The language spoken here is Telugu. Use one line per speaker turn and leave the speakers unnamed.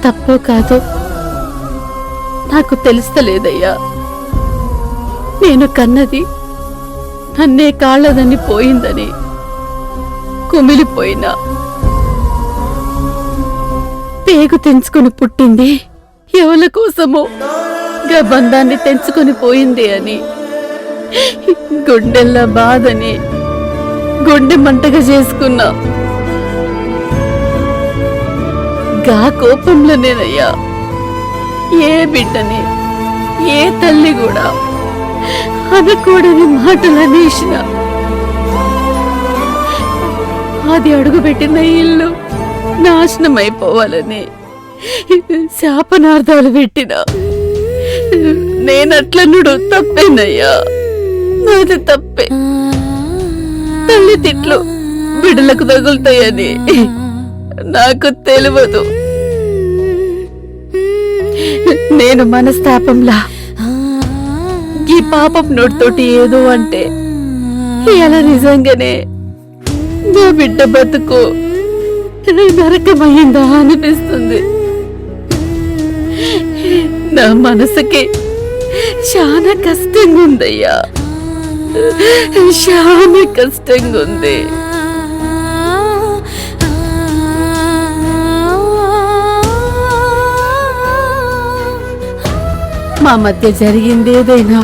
తప్పో కాదో నాకు తెలుస్తలేదయ్యా. నేను కన్నది నన్నే కాళ్ళదని పోయిందని కుమిలిపోయినా, పేగు తెంచుకుని పుట్టింది ఎవల కోసమో గా బంధాన్ని తెంచుకొని పోయింది అని గుండెల్లా బాధని గుండె మంటగా చేసుకున్నా. గా కోపంలోనేనయ్యా ఏ బిడ్డని ఏ తల్లి కూడా అనకూడని మాటలనేసిన. అది అడుగుపెట్టిన ఇల్లు నాశనం అయిపోవాలని శాపనార్థాలు పెట్టిన. నేనట్లనుడు తప్పేనయ్యా, నాది తప్పే. తల్లి తిట్లు బిడ్డలకు తగులుతాయని నాకు తెలియదు. నేను మనస్తాపంలా ఈ పాపం నోటితోటి ఏదో అంటే ఇలా నిజంగానే నా బిడ్డ బతుకు నరకమైందా అనిపిస్తుంది. నా మనసుకి చాలా కష్టంగా ఉందయ్యా, చాలా కష్టంగా ఉంది. మా మధ్య జరిగింది ఏదైనా